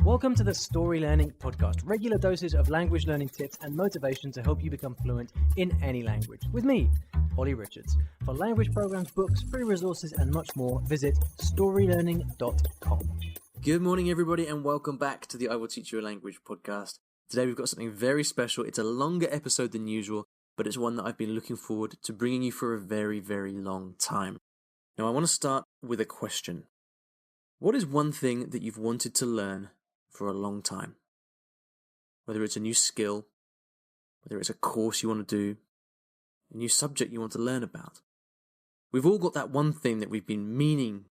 Welcome to the Story Learning Podcast, regular doses of language learning tips and motivation to help you become fluent in any language. With me, Olly Richards. For language programs, books, free resources, and much more, visit StoryLearning.com. Good morning, everybody, and welcome back to the I Will Teach You a Language podcast. Today we've got something very special. It's a longer episode than usual, but it's one that I've been looking forward to bringing you for a very, very long time. Now, I want to start with a question. What is one thing that you've wanted to learn for a long time? Whether it's a new skill, whether it's a course you want to do, a new subject you want to learn about. We've all got that one thing that we've been meaning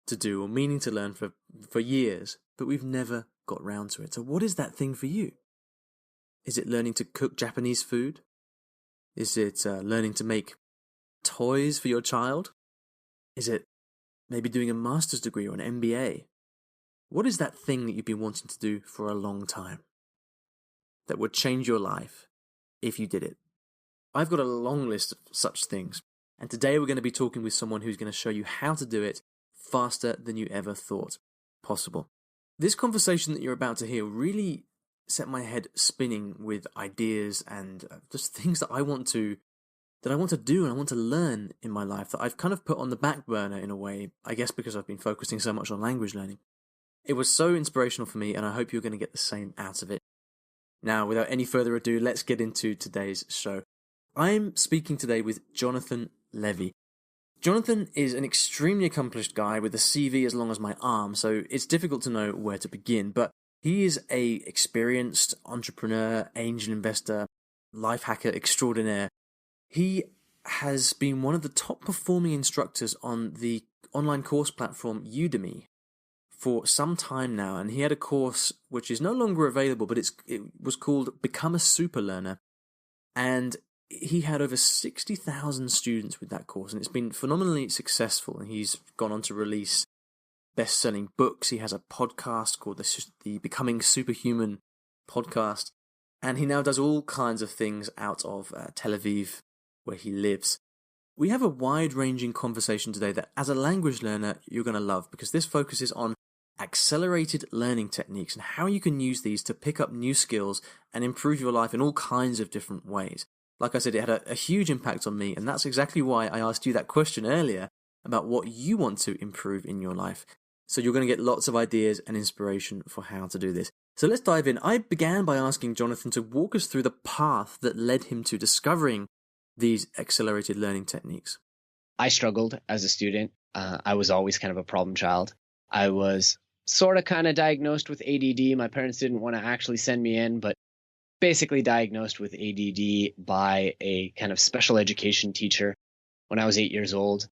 to do or meaning to learn for years, but we've never got round to it. So what is that thing for you? Is it learning to cook Japanese food? Is it learning to make toys for your child? Is it maybe doing a master's degree or an MBA? What is that thing that you've been wanting to do for a long time that would change your life if you did it? I've got a long list of such things, and today we're going to be talking with someone who's going to show you how to do it faster than you ever thought possible. This conversation that you're about to hear really set my head spinning with ideas and just things that I want to do and I want to learn in my life that I've kind of put on the back burner in a way, I guess because I've been focusing so much on language learning. It was so inspirational for me, and I hope you're going to get the same out of it. Now, without any further ado, let's get into today's show. I'm speaking today with Jonathan Levi. Jonathan is an extremely accomplished guy with a CV as long as my arm, so it's difficult to know where to begin, but he is an experienced entrepreneur, angel investor, life hacker extraordinaire. He has been one of the top performing instructors on the online course platform Udemy for some time now, and he had a course which is no longer available, but it was called Become a Super Learner, and he had over 60,000 students with that course, and it's been phenomenally successful, and he's gone on to release best-selling books. He has a podcast called the Becoming Superhuman podcast, and he now does all kinds of things out of Tel Aviv, where he lives. We have a wide-ranging conversation today that, as a language learner, you're going to love, because this focuses on accelerated learning techniques and how you can use these to pick up new skills and improve your life in all kinds of different ways. Like I said, it had a huge impact on me, and that's exactly why I asked you that question earlier about what you want to improve in your life. So you're going to get lots of ideas and inspiration for how to do this. So let's dive in. I began by asking Jonathan to walk us through the path that led him to discovering these accelerated learning techniques. I struggled as a student. I was always kind of a problem child. I was sort of kind of diagnosed with ADD. My parents didn't want to actually send me in, but basically diagnosed with ADD by a kind of special education teacher when I was 8 years old.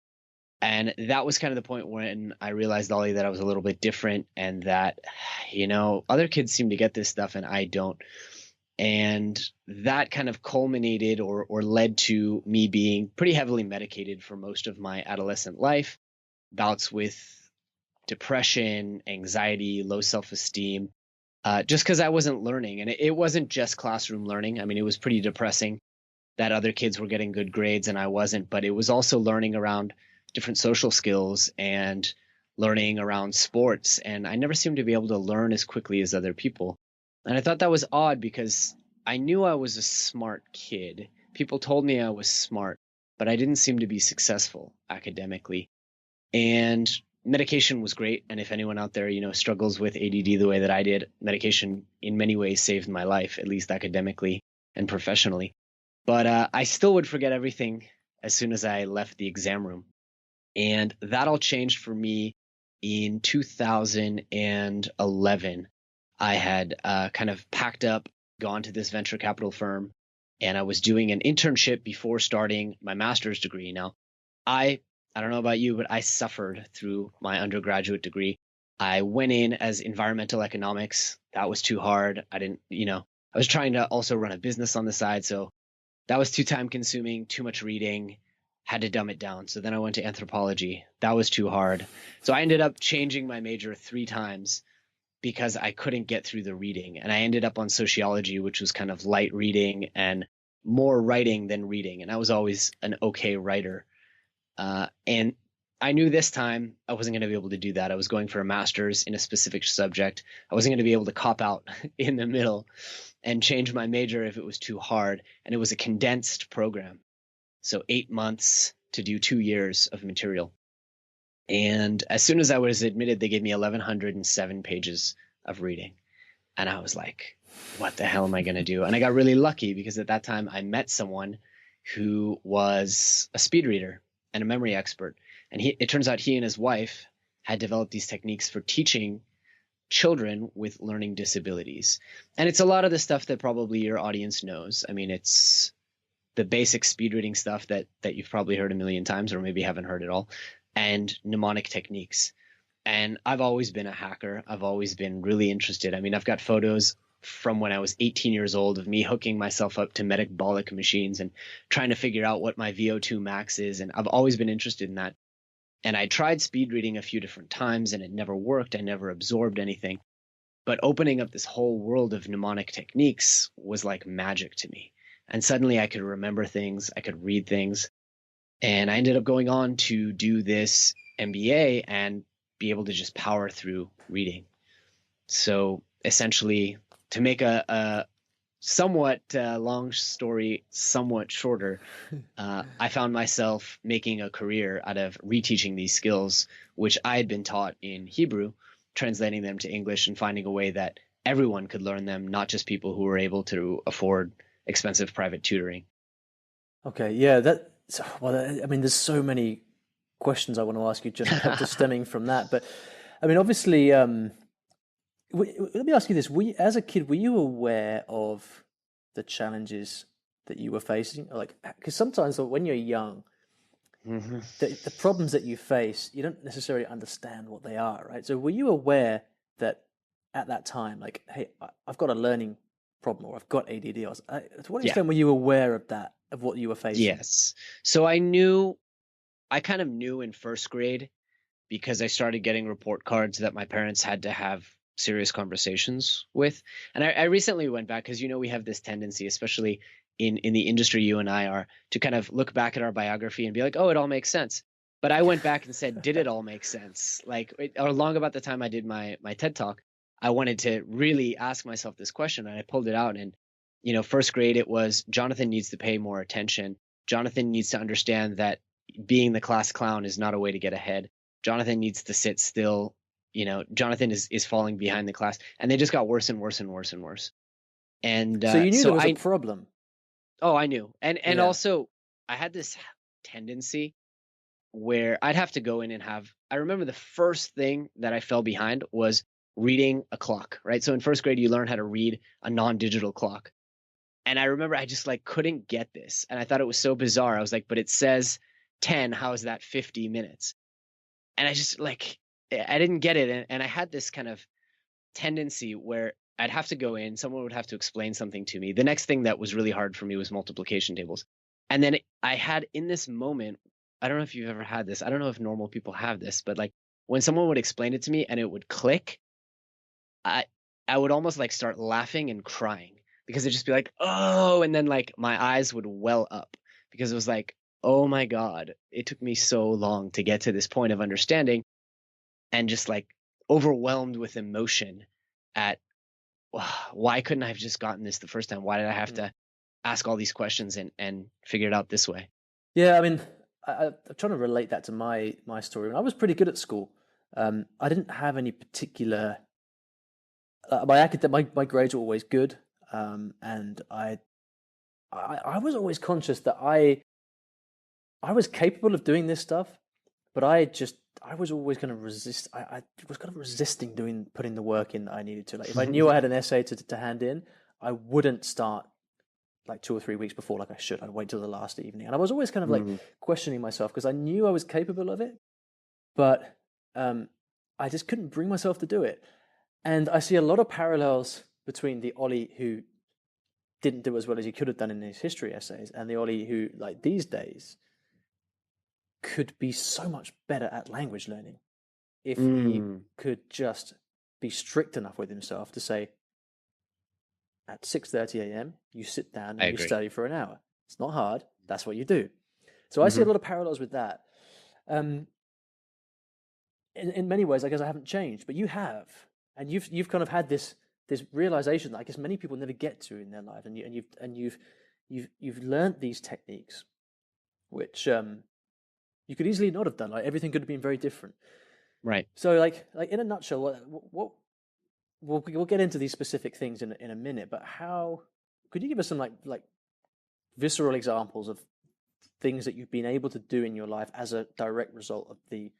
And that was kind of the point when I realized, Olly, that I was a little bit different and that, other kids seem to get this stuff and I don't. And that kind of culminated or led to me being pretty heavily medicated for most of my adolescent life, bouts with depression, anxiety, low self-esteem, just because I wasn't learning. And it wasn't just classroom learning. I mean, it was pretty depressing that other kids were getting good grades and I wasn't, but it was also learning around different social skills and learning around sports. And I never seemed to be able to learn as quickly as other people. And I thought that was odd because I knew I was a smart kid. People told me I was smart, but I didn't seem to be successful academically. And medication was great. And if anyone out there, struggles with ADD the way that I did, medication in many ways saved my life, at least academically and professionally. But I still would forget everything as soon as I left the exam room. And that all changed for me in 2011. I had kind of packed up, gone to this venture capital firm, and I was doing an internship before starting my master's degree. Now, I don't know about you, but I suffered through my undergraduate degree. I went in as environmental economics. That was too hard. I was trying to also run a business on the side, so that was too time consuming, too much reading, had to dumb it down. So then I went to anthropology. That was too hard. So I ended up changing my major 3 times because I couldn't get through the reading. And I ended up on sociology, which was kind of light reading and more writing than reading. And I was always an okay writer. And I knew this time I wasn't going to be able to do that. I was going for a master's in a specific subject. I wasn't going to be able to cop out in the middle and change my major if it was too hard. And it was a condensed program. So 8 months to do 2 years of material. And as soon as I was admitted, they gave me 1,107 pages of reading. And I was like, what the hell am I going to do? And I got really lucky because at that time I met someone who was a speed reader and a memory expert. And it turns out he and his wife had developed these techniques for teaching children with learning disabilities. And it's a lot of the stuff that probably your audience knows. I mean, it's the basic speed reading stuff that you've probably heard a million times or maybe haven't heard at all, and mnemonic techniques. And I've always been a hacker. I've always been really interested. I mean, I've got photos from when I was 18 years old of me hooking myself up to metabolic machines and trying to figure out what my VO2 max is. And I've always been interested in that. And I tried speed reading a few different times and it never worked. I never absorbed anything. But opening up this whole world of mnemonic techniques was like magic to me. And suddenly I could remember things, I could read things. And I ended up going on to do this MBA and be able to just power through reading. So essentially, to make a somewhat long story somewhat shorter, I found myself making a career out of reteaching these skills, which I had been taught in Hebrew, translating them to English and finding a way that everyone could learn them, not just people who were able to afford expensive private tutoring. Okay, yeah, I mean, there's so many questions I want to ask you just stemming from that. But I mean, obviously, let me ask you this: as a kid, were you aware of the challenges that you were facing? Like, because sometimes when you're young, the problems that you face, you don't necessarily understand what they are, right? So, were you aware that at that time, like, hey, I've got a learning problem, or I've got ADD, or to what extent were you aware of that, of what you were facing? Yes. So I kind of knew in first grade because I started getting report cards that my parents had to have serious conversations with. And I recently went back because, we have this tendency, especially in the industry you and I are, to kind of look back at our biography and be like, oh, it all makes sense. But I went back and said, did it all make sense? Like, along about the time I did my TED Talk, I wanted to really ask myself this question, and I pulled it out. And, first grade, it was Jonathan needs to pay more attention. Jonathan needs to understand that being the class clown is not a way to get ahead. Jonathan needs to sit still. Jonathan is falling behind the class. And they just got worse and worse and worse and worse. And so you knew there was a problem. Oh, I knew. And also I had this tendency where I'd have to go in and I remember the first thing that I fell behind was reading a clock, right? So in first grade, you learn how to read a non-digital clock. And I remember I just couldn't get this. And I thought it was so bizarre. I was like, but it says 10, how is that 50 minutes? And I just I didn't get it. And I had this kind of tendency where I'd have to go in, someone would have to explain something to me. The next thing that was really hard for me was multiplication tables. And then I had in this moment, I don't know if you've ever had this. I don't know if normal people have this, but when someone would explain it to me and it would click, I would almost start laughing and crying because it'd just be like, oh, and then my eyes would well up because it was like, oh my God, it took me so long to get to this point of understanding, and just overwhelmed with emotion at why couldn't I have just gotten this the first time? Why did I have to ask all these questions and figure it out this way? Yeah, I mean, I'm trying to relate that to my story. I was pretty good at school. I didn't have any particular. My grades were always good, and I was always conscious that I was capable of doing this stuff, but I was always going to resist. I was kind of resisting putting the work in that I needed to. If I knew I had an essay to hand in, I wouldn't start 2 or 3 weeks before I should. I'd wait till the last evening. And I was always kind of questioning myself because I knew I was capable of it, but I just couldn't bring myself to do it. And I see a lot of parallels between the Olly who didn't do as well as he could have done in his history essays and the Olly who, these days, could be so much better at language learning if he could just be strict enough with himself to say, at 6:30 a.m., you sit down and you study for an hour. It's not hard. That's what you do. So I see a lot of parallels with that. in many ways, I guess I haven't changed, but you have, and you've kind of had this realization that I guess many people never get to in their life, and you've learned these techniques, which you could easily not have done. Like everything could have been very different. Right. So like in a nutshell, what we'll get into these specific things in a minute, but how could you give us some like visceral examples of things that you've been able to do in your life as a direct result of the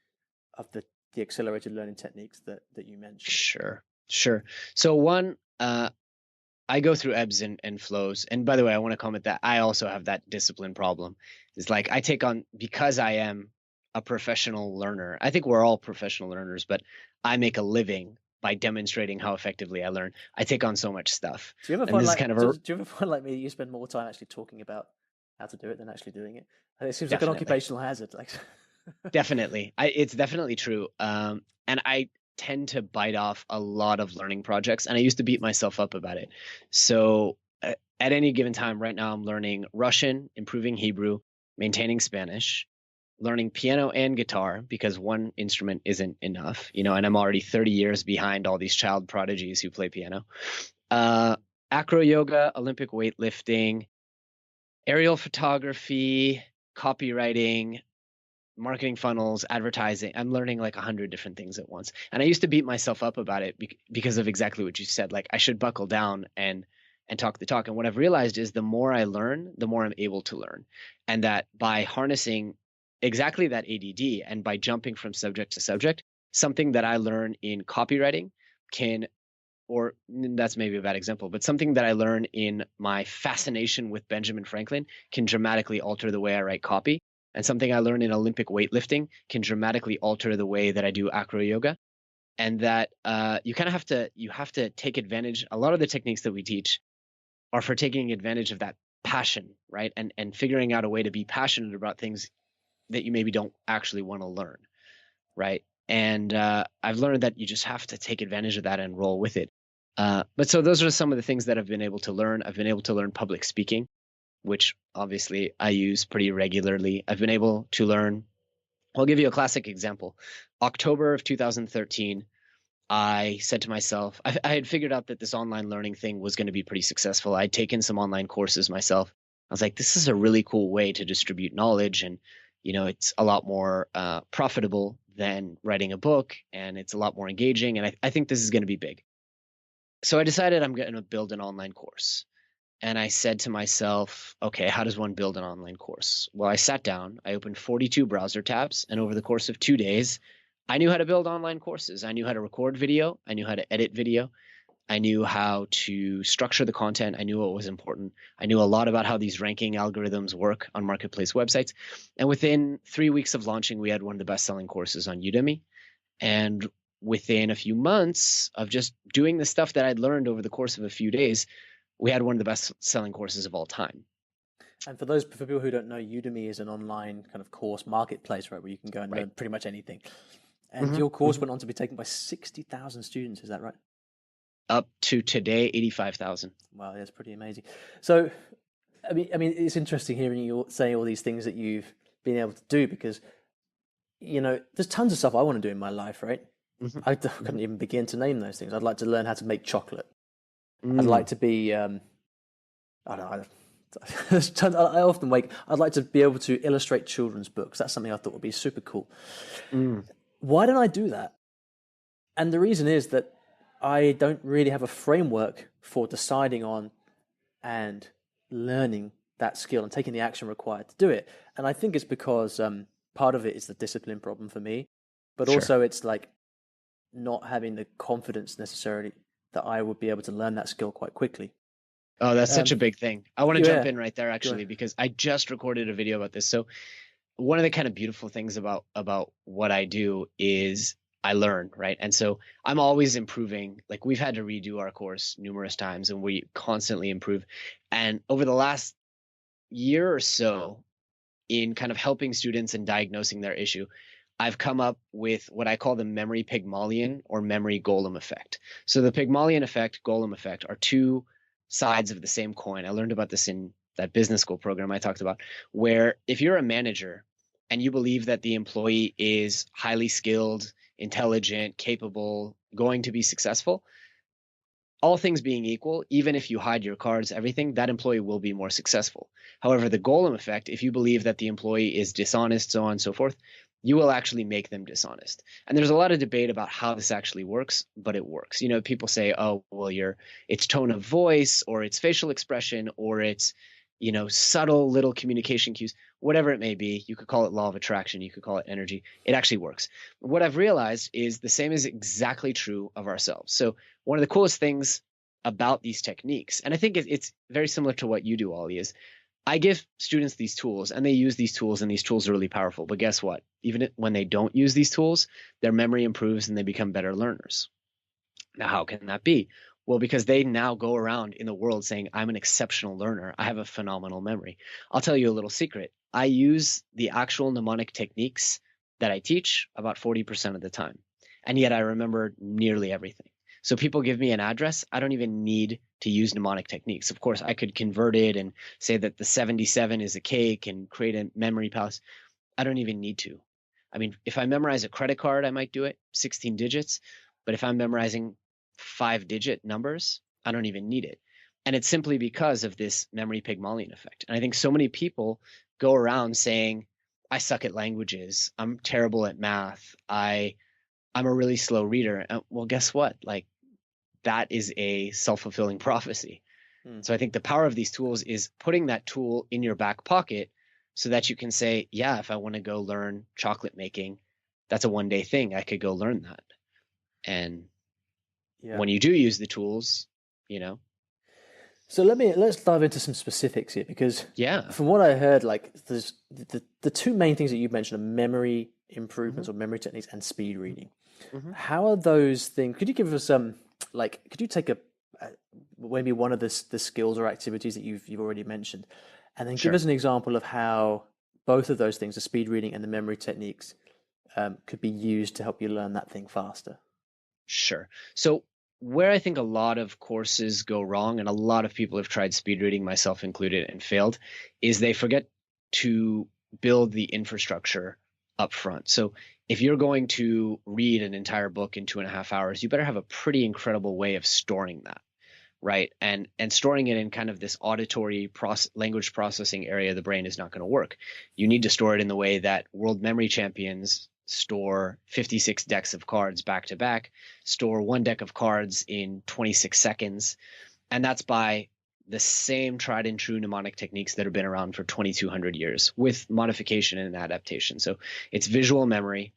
accelerated learning techniques that you mentioned? Sure. So one, I go through ebbs and flows. And by the way, I want to comment that I also have that discipline problem. It's like I take on, because I am a professional learner. I think we're all professional learners, but I make a living by demonstrating how effectively I learn. I take on so much stuff. Do you ever And find this is like kind of do you ever find like me, you spend more time actually talking about how to do it than actually doing it? And it seems like an Definitely. occupational hazard. Like Definitely. It's definitely true. And I tend to bite off a lot of learning projects, and I used to beat myself up about it. So at any given time, right now, I'm learning Russian, improving Hebrew, maintaining Spanish, learning piano and guitar because one instrument isn't enough, and I'm already 30 years behind all these child prodigies who play piano. Acro yoga, Olympic weightlifting, aerial photography, copywriting, marketing funnels, advertising. I'm learning like 100 different things at once. And I used to beat myself up about it because of exactly what you said. Like I should buckle down and talk the talk. And what I've realized is the more I learn, the more I'm able to learn. And that by harnessing exactly that ADD and by jumping from subject to subject, something that I learn in copywriting can, or that's maybe a bad example, but something that I learn in my fascination with Benjamin Franklin can dramatically alter the way I write copy. And something I learned in Olympic weightlifting can dramatically alter the way that I do acro yoga. And that you kind of have to take advantage. A lot of the techniques that we teach are for taking advantage of that passion, right? And figuring out a way to be passionate about things that you maybe don't actually want to learn, right? And I've learned that you just have to take advantage of that and roll with it. But so those are some of the things that I've been able to learn. I've been able to learn public speaking, which obviously I use pretty regularly. I've been able to learn. I'll give you a classic example. October of 2013, I said to myself, I had figured out that this online learning thing was going to be pretty successful. I'd taken some online courses myself. I was like, this is a really cool way to distribute knowledge. And, it's a lot more profitable than writing a book, and it's a lot more engaging. And I think this is going to be big. So I decided I'm going to build an online course. And I said to myself, okay, how does one build an online course? Well, I sat down, I opened 42 browser tabs, and over the course of 2 days, I knew how to build online courses. I knew how to record video. I knew how to edit video. I knew how to structure the content. I knew what was important. I knew a lot about how these ranking algorithms work on marketplace websites. And within 3 weeks of launching, we had one of the best-selling courses on Udemy. And within a few months of just doing the stuff that I'd learned over the course of a few days, we had one of the best-selling courses of all time. And for people who don't know, Udemy is an online kind of course marketplace, right, where you can go and learn pretty much anything. And your course went on to be taken by 60,000 students. Is that right? Up to today, 85,000. Wow, that's pretty amazing. So, I mean, it's interesting hearing you say all these things that you've been able to do because, there's tons of stuff I want to do in my life, right? I couldn't even begin to name those things. I'd like to learn how to make chocolate. I'd like to be, I don't know, I often I'd like to be able to illustrate children's books. That's something I thought would be super cool. Why don't I do that? And the reason is that I don't really have a framework for deciding on and learning that skill and taking the action required to do it. And I think it's because part of it is the discipline problem for me, but also it's like not having the confidence necessarily that I would be able to learn that skill quite quickly. Oh, that's such a big thing. I want to jump in right there, actually, because I just recorded a video about this. So one of the kind of beautiful things about what I do is I learn, right? And so I'm always improving. Like we've had to redo our course numerous times and we constantly improve. And over the last year or so, in kind of helping students and diagnosing their issue, I've come up with what I call the memory Pygmalion or memory golem effect. So the Pygmalion effect, golem effect are two sides of the same coin. I learned about this in that business school program I talked about, where if you're a manager and you believe that the employee is highly skilled, intelligent, capable, going to be successful, all things being equal, even if you hide your cards, everything, that employee will be more successful. However, the Golem effect, if you believe that the employee is dishonest, so on and so forth, you will actually make them dishonest. And there's a lot of debate about how this actually works, but it works. People say, oh, well, it's tone of voice, or it's facial expression, or it's, subtle little communication cues, whatever it may be. You could call it law of attraction. You could call it energy. It actually works. What I've realized is the same is exactly true of ourselves. So one of the coolest things about these techniques, and I think it's very similar to what you do, Ollie, is I give students these tools and they use these tools, and these tools are really powerful. But guess what? Even when they don't use these tools, their memory improves and they become better learners. Now, how can that be? Well, because they now go around in the world saying, I'm an exceptional learner. I have a phenomenal memory. I'll tell you a little secret. I use the actual mnemonic techniques that I teach about 40% of the time. And yet I remember nearly everything. So people give me an address. I don't even need to use mnemonic techniques. Of course, I could convert it and say that the 77 is a cake and create a memory palace. I don't even need to. I mean, if I memorize a credit card, I might do it, 16 digits. But if I'm memorizing 5-digit numbers, I don't even need it. And it's simply because of this memory Pygmalion effect. And I think so many people go around saying, I suck at languages. I'm terrible at math. I'm a really slow reader. Well, guess what? Like, that is a self-fulfilling prophecy. So I think the power of these tools is putting that tool in your back pocket so that you can say, yeah, if I want to go learn chocolate making, that's a one-day thing. I could go learn that. And when you do use the tools, So let's dive into some specifics here, because from what I heard, like, there's the two main things that you mentioned are memory improvements or memory techniques and speed reading. How are those things? Could you give us could you take maybe one of the skills or activities that you've already mentioned, and then give us an example of how both of those things, the speed reading and the memory techniques, could be used to help you learn that thing faster? Sure. So where I think a lot of courses go wrong, and a lot of people have tried speed reading, myself included, and failed, is they forget to build the infrastructure up front. So if you're going to read an entire book in 2.5 hours, you better have a pretty incredible way of storing that, right? And storing it in kind of this auditory language processing area of the brain is not going to work. You need to store it in the way that world memory champions store 56 decks of cards back to back, store one deck of cards in 26 seconds. And that's by the same tried and true mnemonic techniques that have been around for 2,200 years with modification and adaptation. So it's visual memory,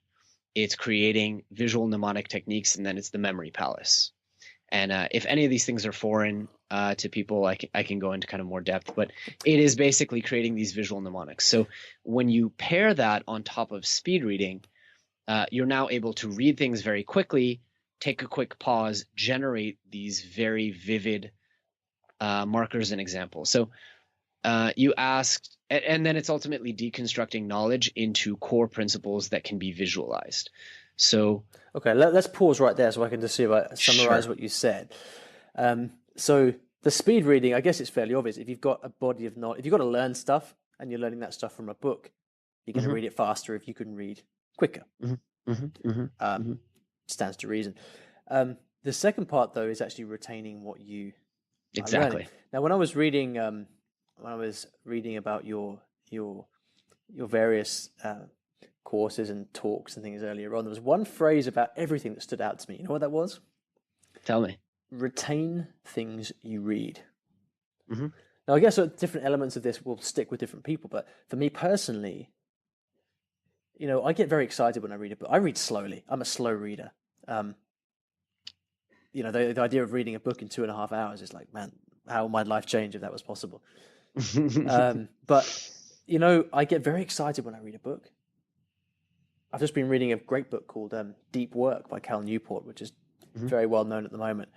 it's creating visual mnemonic techniques, and then it's the memory palace. And if any of these things are foreign to people, I can go into kind of more depth, but it is basically creating these visual mnemonics. So when you pair that on top of speed reading, you're now able to read things very quickly, take a quick pause, generate these very vivid markers and examples. So you asked, and then it's ultimately deconstructing knowledge into core principles that can be visualized. So okay, let's pause right there so I can just see if I summarize what you said. So the speed reading, I guess it's fairly obvious. If you've got a body of knowledge, if you've got to learn stuff and you're learning that stuff from a book, you're going to read it faster if you can read quicker. Stands to reason. The second part, though, is actually retaining what you are learning. Now, when I was reading about your various courses and talks and things earlier on, there was one phrase about everything that stood out to me. You know what that was? Tell me. Retain things you read. Now, I guess different elements of this will stick with different people, but for me personally, I get very excited when I read a book. I read slowly. I'm a slow reader. The idea of reading a book in 2.5 hours is like, man, how would my life change if that was possible? But I get very excited when I read a book. I've just been reading a great book called Deep Work by Cal Newport, which is very well known at the moment.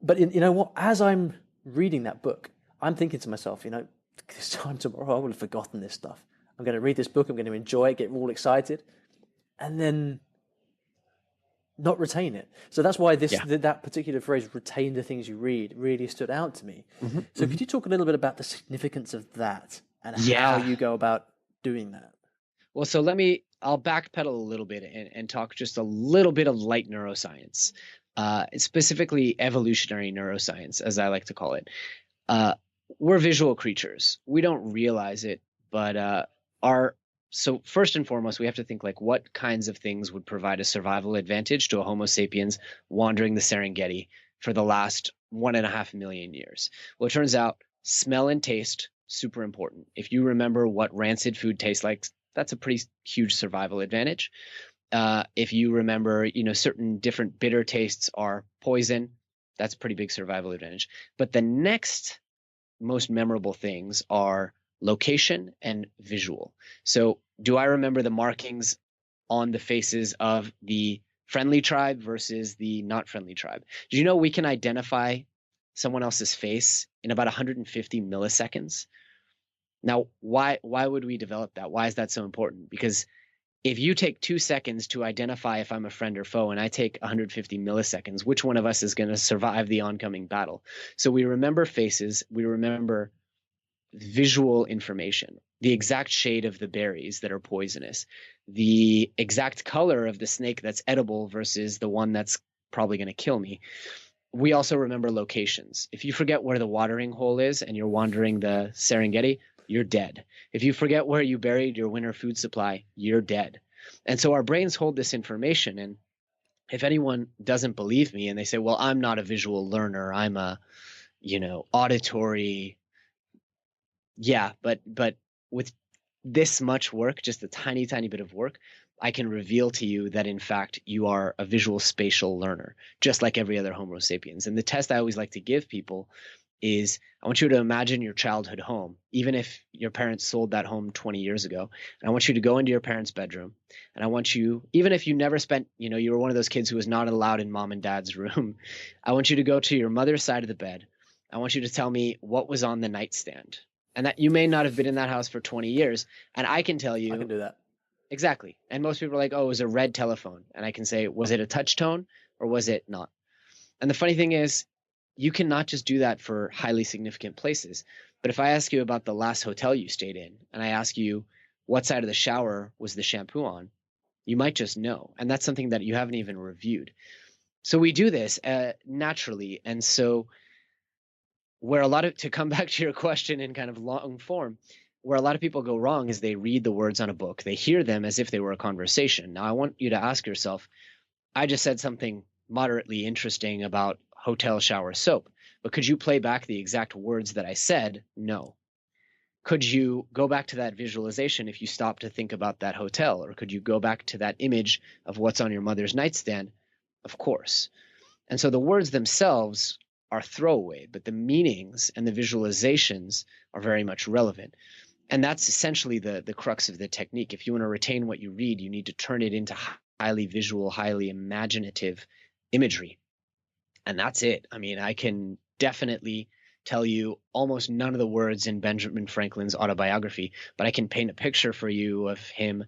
But you know what? As I'm reading that book, I'm thinking to myself, this time tomorrow I will have forgotten this stuff. I'm going to read this book, I'm going to enjoy it, get all excited, and then not retain it. So that's why that particular phrase, retain the things you read, really stood out to me. So could you talk a little bit about the significance of that and how you go about doing that? Well, so let me I'll backpedal a little bit and talk just a little bit of light neuroscience, specifically evolutionary neuroscience, as I like to call it. We're visual creatures. We don't realize it, but so first and foremost, we have to think like what kinds of things would provide a survival advantage to a Homo sapiens wandering the Serengeti for the last 1.5 million years. Well, it turns out smell and taste, super important. If you remember what rancid food tastes like, that's a pretty huge survival advantage. If you remember, certain different bitter tastes are poison, that's a pretty big survival advantage. But the next most memorable things are location and visual. So, do I remember the markings on the faces of the friendly tribe versus the not friendly tribe? Do you know we can identify someone else's face in about 150 milliseconds? Now, why would we develop that? Why is that so important? Because if you take 2 seconds to identify if I'm a friend or foe, and I take 150 milliseconds, which one of us is going to survive the oncoming battle? So we remember faces, we remember visual information, the exact shade of the berries that are poisonous, the exact color of the snake that's edible versus the one that's probably going to kill me. We also remember locations. If you forget where the watering hole is and you're wandering the Serengeti, you're dead. If you forget where you buried your winter food supply, you're dead. And so our brains hold this information. And if anyone doesn't believe me and they say, well, I'm not a visual learner, I'm a, auditory. Yeah, but with this much work, just a tiny, tiny bit of work, I can reveal to you that in fact you are a visual spatial learner, just like every other Homo sapiens. And the test I always like to give people is I want you to imagine your childhood home, even if your parents sold that home 20 years ago. And I want you to go into your parents' bedroom. And I want you, even if you never spent, you were one of those kids who was not allowed in mom and dad's room, I want you to go to your mother's side of the bed. I want you to tell me what was on the nightstand. And that you may not have been in that house for 20 years. And I can tell you. I can do that. Exactly. And most people are like, oh, it was a red telephone. And I can say, was it a touch tone or was it not? And the funny thing is, you cannot just do that for highly significant places. But if I ask you about the last hotel you stayed in, and I ask you what side of the shower was the shampoo on, you might just know. And that's something that you haven't even reviewed. So we do this naturally. And so to come back to your question in kind of long form, where a lot of people go wrong is they read the words on a book. They hear them as if they were a conversation. Now, I want you to ask yourself, I just said something moderately interesting about hotel shower soap, but could you play back the exact words that I said? No. Could you go back to that visualization if you stop to think about that hotel? Or could you go back to that image of what's on your mother's nightstand? Of course. And so the words themselves are throwaway, but the meanings and the visualizations are very much relevant. And that's essentially the crux of the technique. If you want to retain what you read, you need to turn it into highly visual, highly imaginative imagery. And that's it. I mean, I can definitely tell you almost none of the words in Benjamin Franklin's autobiography, but I can paint a picture for you of him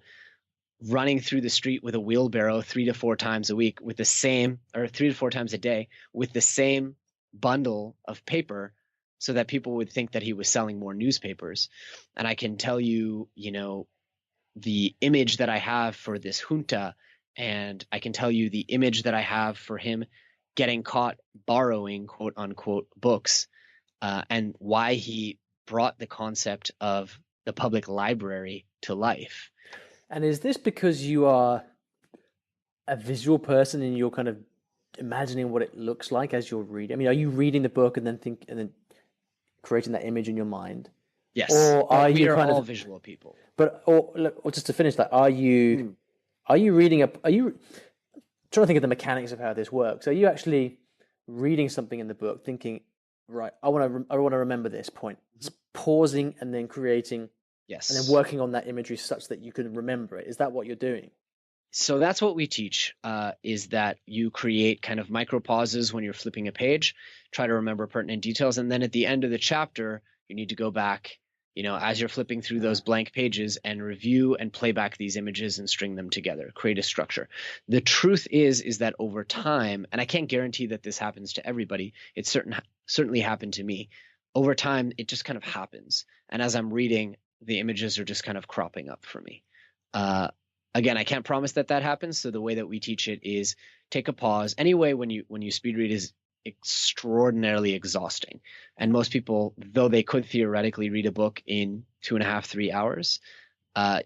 running through the street with a wheelbarrow 3 to 4 times a week with the same, or 3 to 4 times a day with the same bundle of paper, so that people would think that he was selling more newspapers. And I can tell you, the image that I have for this junta, and I can tell you the image that I have for him getting caught borrowing quote unquote books, and why he brought the concept of the public library to life. And is this because you are a visual person and you're kind of imagining what it looks like as you're reading? I mean, are you reading the book and then creating that image in your mind? Yes. Or are we you are kind all of visual people. But or just to finish that, are you reading are you trying to think of the mechanics of how this works? Are you actually reading something in the book, thinking, right, I want to remember this point, pausing and then creating, yes, and then working on that imagery such that you can remember it? Is that what you're doing? So that's what we teach, is that you create kind of micro pauses when you're flipping a page, try to remember pertinent details, and then at the end of the chapter, you need to go back, as you're flipping through those blank pages and review and play back these images and string them together, create a structure. The truth is that over time, and I can't guarantee that this happens to everybody, it certainly happened to me. Over time, it just kind of happens. And as I'm reading, the images are just kind of cropping up for me. Again, I can't promise that happens. So the way that we teach it is take a pause. Anyway, when you speed read is extraordinarily exhausting. And most people, though they could theoretically read a book in 2.5, 3 hours,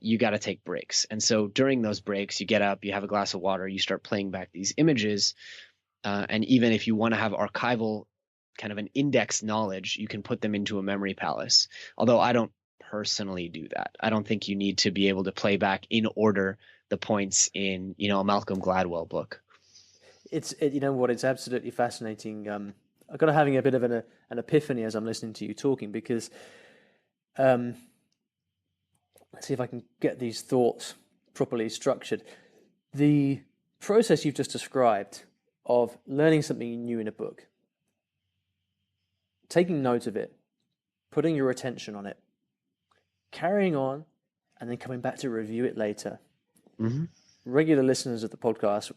you got to take breaks. And so during those breaks, you get up, you have a glass of water, you start playing back these images. And even if you want to have archival kind of an index knowledge, you can put them into a memory palace. Although I don't personally do that. I don't think you need to be able to play back in order the points in, a Malcolm Gladwell book. You know what? It's absolutely fascinating. I've got having a bit of an epiphany as I'm listening to you talking, because let's see if I can get these thoughts properly structured. The process you've just described of learning something new in a book, taking note of it, putting your attention on it, carrying on, and then coming back to review it later. Mm-hmm. Regular listeners of the podcast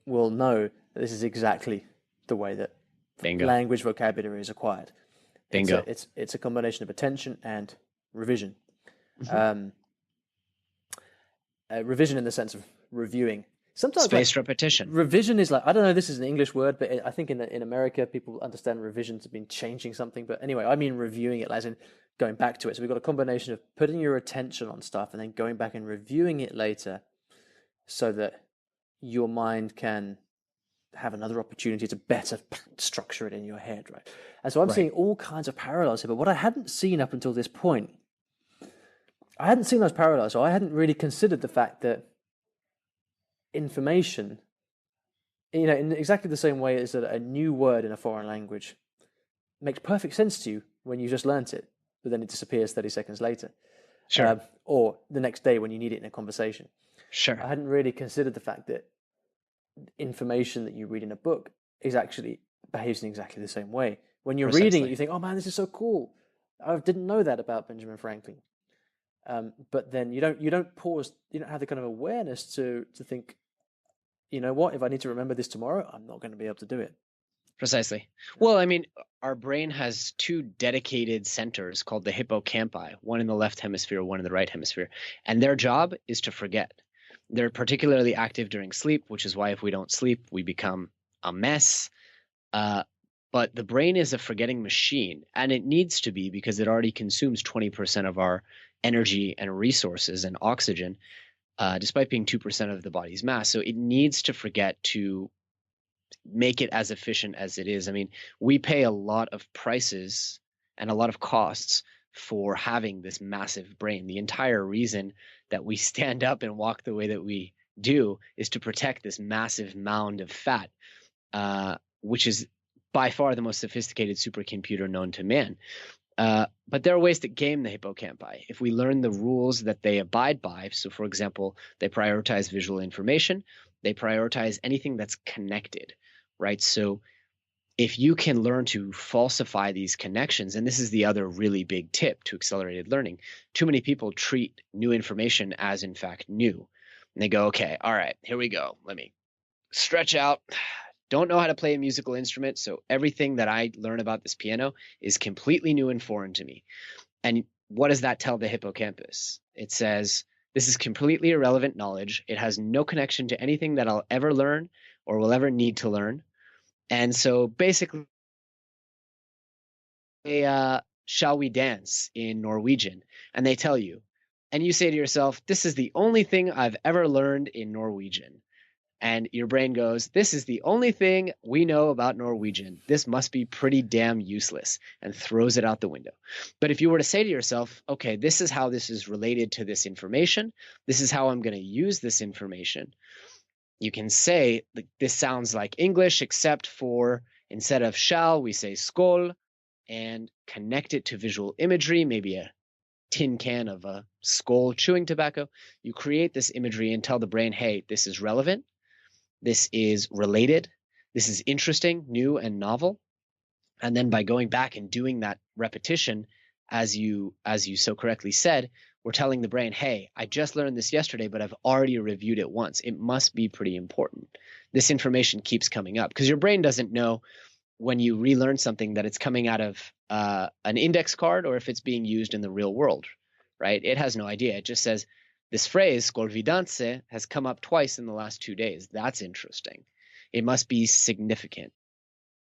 will know that this is exactly the way that Bingo. Language vocabulary is acquired. Bingo. It's a combination of attention and revision. Mm-hmm. Revision in the sense of reviewing. Sometimes spaced repetition. Revision is I don't know, this is an English word, but I think in America people understand revision to mean changing something. But anyway, I mean reviewing it, as in going back to it. So we've got a combination of putting your attention on stuff and then going back and reviewing it later, so that your mind can have another opportunity to better structure it in your head, right? And so I'm seeing all kinds of parallels here. But what I hadn't seen up until this point, I hadn't seen those parallels. So I hadn't really considered the fact that information, in exactly the same way as that a new word in a foreign language makes perfect sense to you when you just learnt it, but then it disappears 30 seconds later. Sure. Or the next day when you need it in a conversation. Sure. I hadn't really considered the fact that information that you read in a book behaves in exactly the same way. When you're reading it, you think, oh man, this is so cool. I didn't know that about Benjamin Franklin. But then you don't pause, you don't have the kind of awareness to think, you know what, if I need to remember this tomorrow, I'm not going to be able to do it. Precisely. Well, I mean, our brain has two dedicated centers called the hippocampi, one in the left hemisphere, one in the right hemisphere. And their job is to forget. They're particularly active during sleep, which is why if we don't sleep, we become a mess. But the brain is a forgetting machine, and it needs to be, because it already consumes 20% of our energy and resources and oxygen, despite being 2% of the body's mass. So it needs to forget to make it as efficient as it is. I mean, we pay a lot of prices and a lot of costs for having this massive brain. The entire reason that we stand up and walk the way that we do is to protect this massive mound of fat, which is by far the most sophisticated supercomputer known to man. But there are ways to game the hippocampi. If we learn the rules that they abide by, so for example, they prioritize visual information, they prioritize anything that's connected, right? So if you can learn to falsify these connections, and this is the other really big tip to accelerated learning, too many people treat new information as in fact new. And they go, okay, all right, here we go. Let me stretch out. Don't know how to play a musical instrument, so everything that I learn about this piano is completely new and foreign to me. And what does that tell the hippocampus? It says, this is completely irrelevant knowledge. It has no connection to anything that I'll ever learn or will ever need to learn. And so basically, shall we dance in Norwegian? And they tell you, and you say to yourself, this is the only thing I've ever learned in Norwegian. And your brain goes, this is the only thing we know about Norwegian. This must be pretty damn useless, and throws it out the window. But if you were to say to yourself, okay, this is how this is related to this information. This is how I'm going to use this information. You can say, this sounds like English, except for instead of shall, we say skål, and connect it to visual imagery, maybe a tin can of a Skål chewing tobacco. You create this imagery and tell the brain, hey, this is relevant. This is related. This is interesting, new, and novel. And then by going back and doing that repetition, as you so correctly said, we're telling the brain, hey, I just learned this yesterday, but I've already reviewed it once. It must be pretty important. This information keeps coming up, because your brain doesn't know when you relearn something that it's coming out of an index card or if it's being used in the real world, right? It has no idea. It just says, This phrase, scorvidanse, has come up twice in the last 2 days. That's interesting. It must be significant.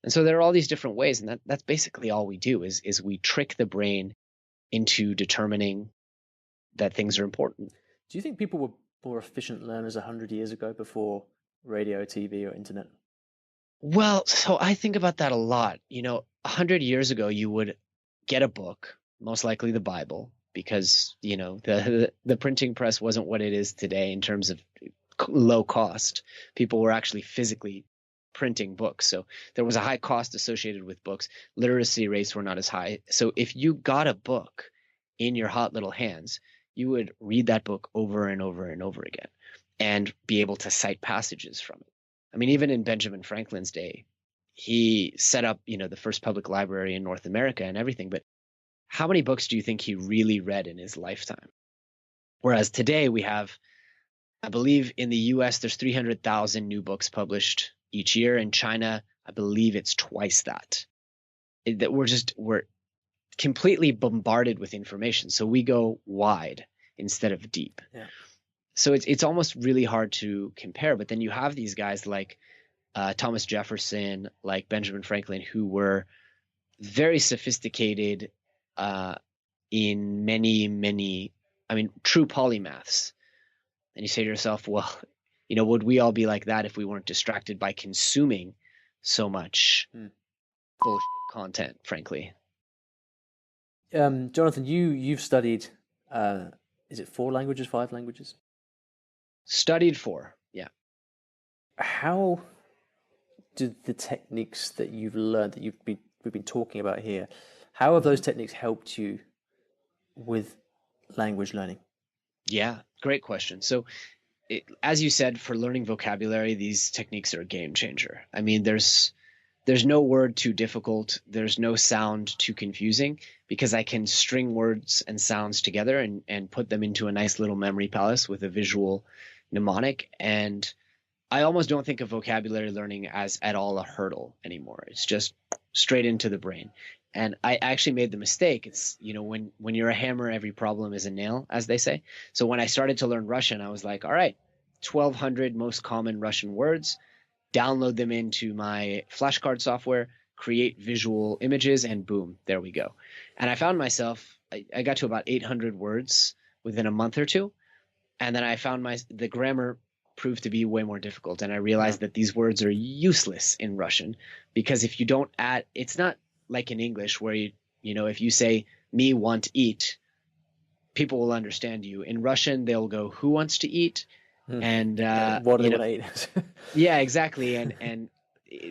And so there are all these different ways, and that's basically all we do is we trick the brain into determining that things are important. Do you think people were more efficient learners 100 years ago before radio, TV, or internet? Well, so I think about that a lot. 100 years ago, you would get a book, most likely the Bible, because, the printing press wasn't what it is today in terms of low cost. People were actually physically printing books. So there was a high cost associated with books. Literacy rates were not as high. So if you got a book in your hot little hands, you would read that book over and over and over again and be able to cite passages from it. I mean, even in Benjamin Franklin's day, he set up, the first public library in North America and everything. But how many books do you think he really read in his lifetime? Whereas today we have, I believe in the US, there's 300,000 new books published each year. In China, I believe it's twice that. We're completely bombarded with information. So we go wide instead of deep. Yeah. So it's almost really hard to compare. But then you have these guys like Thomas Jefferson, like Benjamin Franklin, who were very sophisticated in many, true polymaths. And you say to yourself, well, would we all be like that if we weren't distracted by consuming so much bullshit content, frankly? Jonathan, you've studied, is it 4 languages, 5 languages? Studied 4, yeah. How do the techniques that you've learned, that we've been talking about here, how have those techniques helped you with language learning? Yeah, great question. So, as you said, for learning vocabulary, these techniques are a game changer. I mean, there's no word too difficult. There's no sound too confusing, because I can string words and sounds together and put them into a nice little memory palace with a visual mnemonic. And I almost don't think of vocabulary learning as at all a hurdle anymore. It's just straight into the brain. And I actually made the mistake. It's, when you're a hammer, every problem is a nail, as they say. So when I started to learn Russian, I was like, all right, 1,200 most common Russian words, download them into my flashcard software, create visual images, and boom, there we go. And I found myself, I got to about 800 words within a month or two. And then I found the grammar proved to be way more difficult. And I realized that these words are useless in Russian, because if you don't add, it's not like in English where if you say me want eat, people will understand you. In Russian, they'll go, who wants to eat? And what do they want to eat? Yeah, exactly. And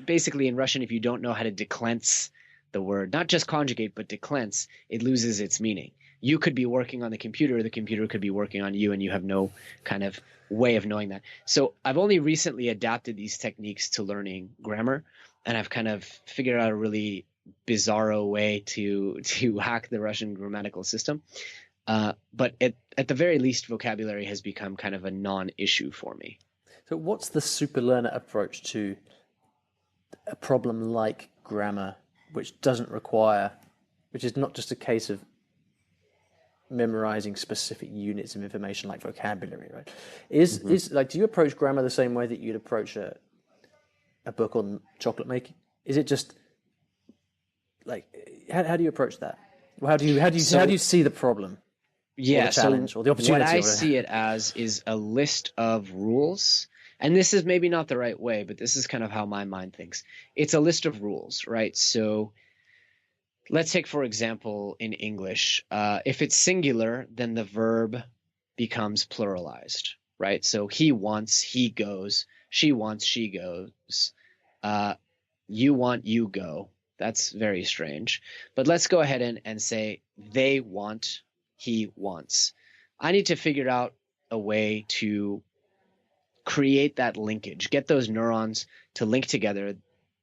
basically in Russian, if you don't know how to declense the word, not just conjugate, but declense, it loses its meaning. You could be working on the computer could be working on you, and you have no kind of way of knowing that. So I've only recently adapted these techniques to learning grammar, and I've kind of figured out a really bizarro way to hack the Russian grammatical system. But at the very least, vocabulary has become kind of a non-issue for me. So what's the super learner approach to a problem like grammar, which is not just a case of memorizing specific units of information like vocabulary, right? Do you approach grammar the same way that you'd approach a book on chocolate making? Is it just like, how do you approach that? How do you see the problem? Yeah, or the challenge, or the opportunity? What I see it as is a list of rules. And this is maybe not the right way, but this is kind of how my mind thinks. It's a list of rules, right? So let's take, for example, in English, if it's singular, then the verb becomes pluralized, right? So he wants, he goes. She wants, she goes. You want, you go. That's very strange. But let's go ahead and say they want, he wants. I need to figure out a way to create that linkage, get those neurons to link together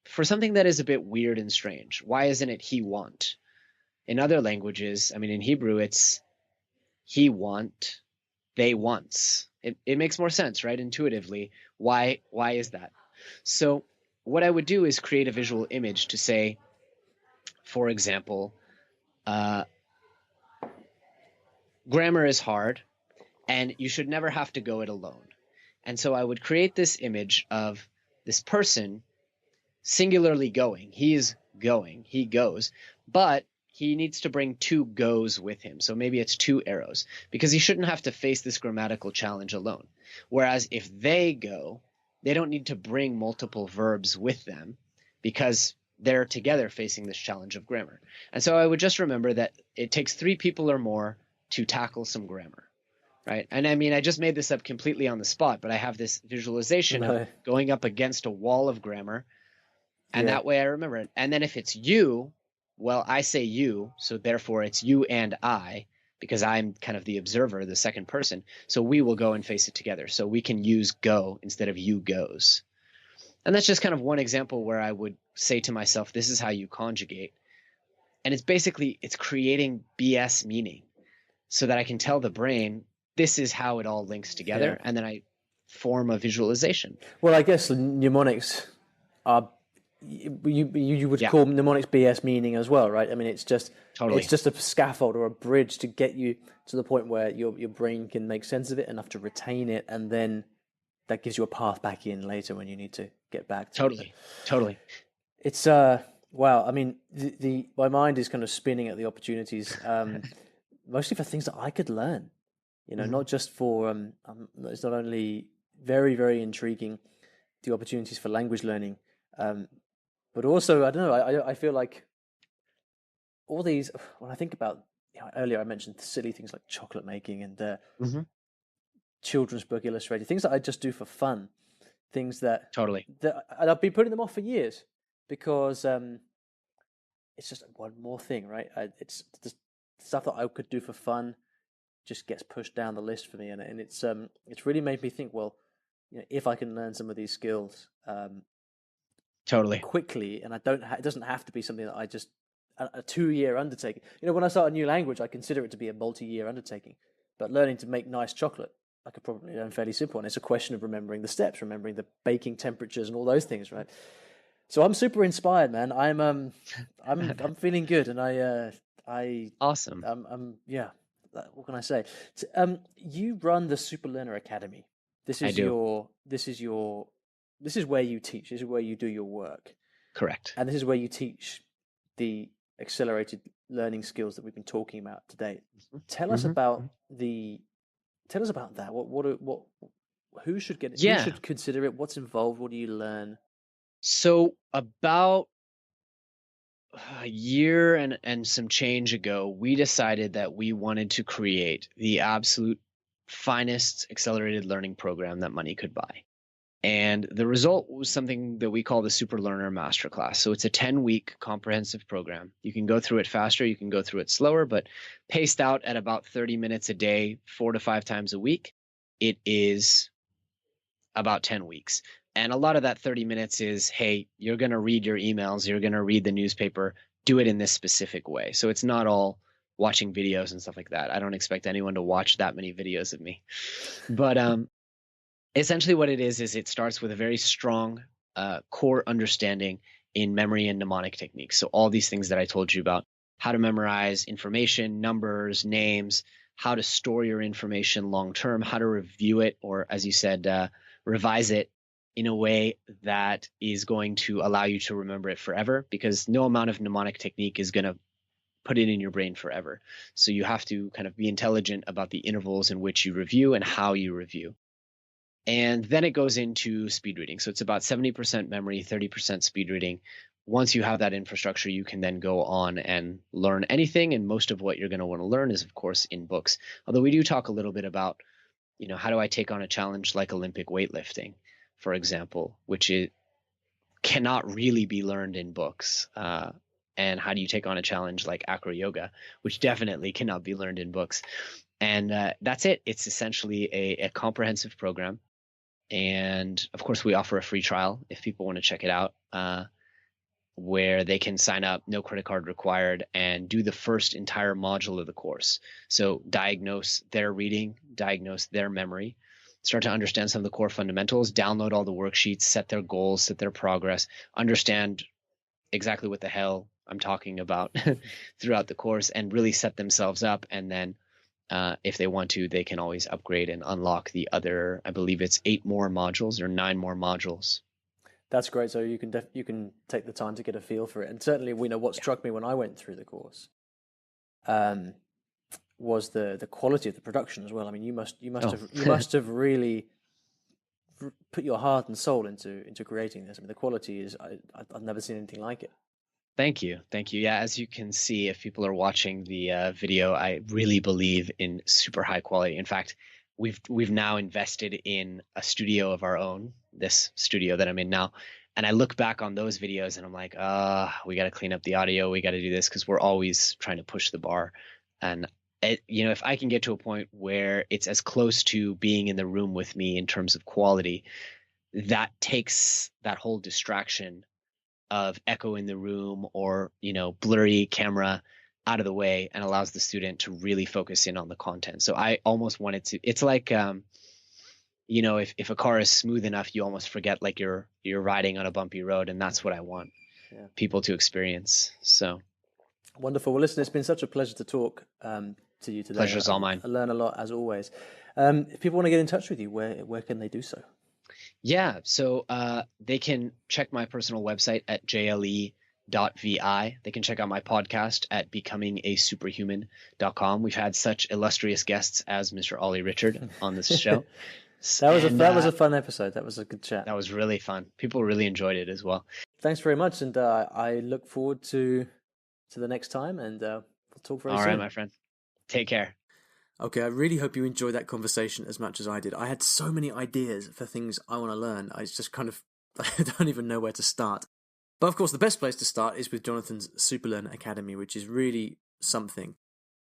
for something that is a bit weird and strange. Why isn't it he want? In other languages, in Hebrew, it's he want, they wants. It makes more sense, right? Intuitively. Why is that? So what I would do is create a visual image to say, for example, grammar is hard, and you should never have to go it alone. And so I would create this image of this person singularly going. He is going, he goes, but he needs to bring two goes with him. So maybe it's two arrows, because he shouldn't have to face this grammatical challenge alone. Whereas if they go, they don't need to bring multiple verbs with them because they're together facing this challenge of grammar. And so I would just remember that it takes 3 people or more to tackle some grammar. Right. And I mean, I just made this up completely on the spot, but I have this visualization of going up against a wall of grammar. And that way I remember it. And then if it's you, well, I say you. So therefore it's you and I, because I'm kind of the observer, the second person. So we will go and face it together. So we can use go instead of you goes. And that's just kind of one example where I would say to myself, this is how you conjugate. And it's basically, it's creating BS meaning so that I can tell the brain, this is how it all links together. And then I form a visualization. Well, I guess mnemonics are, you would call mnemonics BS meaning as well, right? I mean, it's just it's just a scaffold or a bridge to get you to the point where your brain can make sense of it enough to retain it, and then that gives you a path back in later when you need to get back to it. Totally. It's wow. I mean, my mind is kind of spinning at the opportunities, mostly for things that I could learn. You know, not just for it's not only very, very intriguing, the opportunities for language learning, but also, I don't know, I feel like all these, when I think about, earlier I mentioned silly things like chocolate making and children's book illustrated, things that I just do for fun, things that and I've been putting them off for years because it's just one more thing, right? It's just stuff that I could do for fun just gets pushed down the list for me, and it's really made me think, well, if I can learn some of these skills quickly, and it doesn't have to be something that I just a 2-year undertaking. When I start a new language, I consider it to be a multi-year undertaking, but learning to make nice chocolate, I could probably learn fairly simple, and it's a question of remembering the steps, remembering the baking temperatures and all those things, right? So I'm super inspired, man. I'm feeling good, and awesome. What can I say? You run the Super Learner Academy. This is where you teach. This is where you do your work. Correct. And this is where you teach the accelerated learning skills that we've been talking about today. Tell us about that. Who should get it? Who should consider it? What's involved? What do you learn? So about a year and some change ago, we decided that we wanted to create the absolute finest accelerated learning program that money could buy. And the result was something that we call the Super Learner Masterclass. So it's a 10-week comprehensive program. You can go through it faster, you can go through it slower, but paced out at about 30 minutes a day, 4 to 5 times a week, it is about 10 weeks. And a lot of that 30 minutes is, hey, you're going to read your emails, you're going to read the newspaper, do it in this specific way. So it's not all watching videos and stuff like that. I don't expect anyone to watch that many videos of me. But essentially what it is it starts with a very strong core understanding in memory and mnemonic techniques. So all these things that I told you about, how to memorize information, numbers, names, how to store your information long-term, how to review it, or as you said, revise it in a way that is going to allow you to remember it forever, because no amount of mnemonic technique is going to put it in your brain forever. So you have to kind of be intelligent about the intervals in which you review and how you review. And then it goes into speed reading. So it's about 70% memory, 30% speed reading. Once you have that infrastructure, you can then go on and learn anything. And most of what you're going to want to learn is, of course, in books. Although we do talk a little bit about, how do I take on a challenge like Olympic weightlifting, for example, which cannot really be learned in books. And how do you take on a challenge like acro yoga, which definitely cannot be learned in books. And that's it. It's essentially a comprehensive program. And of course, we offer a free trial if people want to check it out, where they can sign up, no credit card required, and do the first entire module of the course. So diagnose their reading, diagnose their memory, start to understand some of the core fundamentals, download all the worksheets, set their goals, set their progress, understand exactly what the hell I'm talking about throughout the course, and really set themselves up, and then if they want to, they can always upgrade and unlock the other, I believe it's 8 more modules or 9 more modules. That's great. So you can take the time to get a feel for it. And certainly, what struck me when I went through the course was the quality of the production as well. I mean, you must have really put your heart and soul into creating this. I mean, the quality is I've never seen anything like it. Thank you. Yeah, as you can see, if people are watching the video, I really believe in super high quality. In fact, we've now invested in a studio of our own, this studio that I'm in now. And I look back on those videos and I'm like, we got to clean up the audio. We got to do this, because we're always trying to push the bar. And if I can get to a point where it's as close to being in the room with me in terms of quality, that takes that whole distraction of echo in the room or, blurry camera out of the way and allows the student to really focus in on the content. So I almost wanted to, it's like, if a car is smooth enough, you almost forget like you're riding on a bumpy road. And that's what I want people to experience. So wonderful. Well, listen, it's been such a pleasure to talk to you today. Pleasure's all mine. I learn a lot as always. If people want to get in touch with you, where can they do so? Yeah, so they can check my personal website at jle.vi. They can check out my podcast at becomingasuperhuman.com. We've had such illustrious guests as Mr. Olly Richard on this show. That was a fun episode. That was a good chat. That was really fun. People really enjoyed it as well. Thanks very much, and I look forward to the next time, and we'll talk very soon. All right, my friend. Take care. Okay, I really hope you enjoyed that conversation as much as I did. I had so many ideas for things I want to learn. I just I don't even know where to start. But of course, the best place to start is with Jonathan's SuperLearn Academy, which is really something.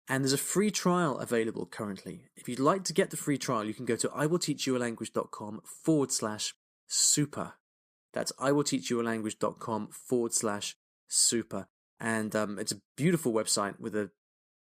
And there's a free trial available currently. If you'd like to get the free trial, you can go to iwillteachyoualanguage.com/super. That's iwillteachyoualanguage.com/super. And it's a beautiful website with a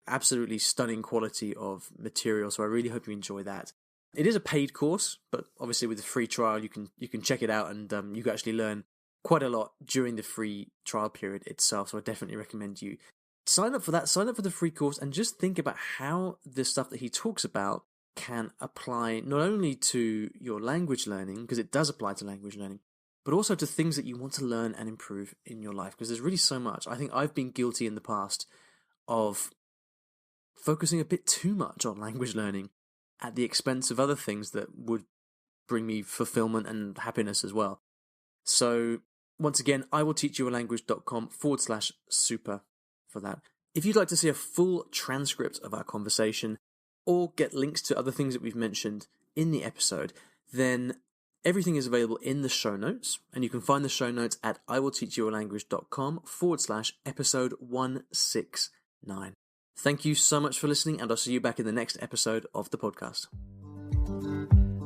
absolutely stunning quality of material, so I really hope you enjoy that. It is a paid course, but obviously with the free trial you can check it out, and you can actually learn quite a lot during the free trial period itself, so I definitely recommend you sign up for that. Sign up for the free course and just think about how the stuff that he talks about can apply not only to your language learning, because it does apply to language learning, but also to things that you want to learn and improve in your life, because there's really so much. I think I've been guilty in the past of focusing a bit too much on language learning at the expense of other things that would bring me fulfillment and happiness as well. So once again, iwillteachyoualanguage.com/super for that. If you'd like to see a full transcript of our conversation or get links to other things that we've mentioned in the episode, then everything is available in the show notes, and you can find the show notes at iwillteachyoualanguage.com/episode 169. Thank you so much for listening, and I'll see you back in the next episode of the podcast.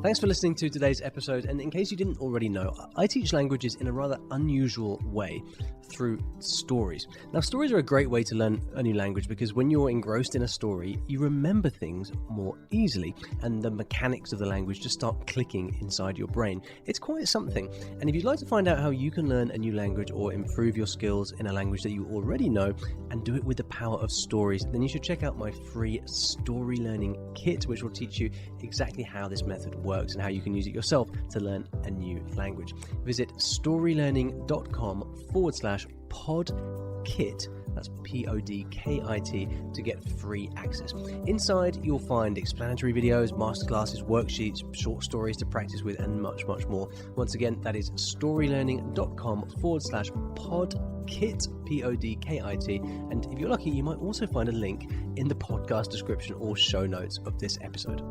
Thanks for listening to today's episode, and in case you didn't already know, I teach languages in a rather unusual way through stories. Now, stories are a great way to learn a new language because when you're engrossed in a story, you remember things more easily, and the mechanics of the language just start clicking inside your brain. It's quite something, and if you'd like to find out how you can learn a new language or improve your skills in a language that you already know and do it with the power of stories, then you should check out my free Story Learning Kit, which will teach you exactly how this method works and how you can use it yourself to learn a new language. Visit storylearning.com/podkit, that's PODKIT, to get free access. Inside you'll find explanatory videos, masterclasses, worksheets, short stories to practice with, and much, much more. Once again, that is storylearning.com/podkit, PODKIT, and if you're lucky, you might also find a link in the podcast description or show notes of this episode.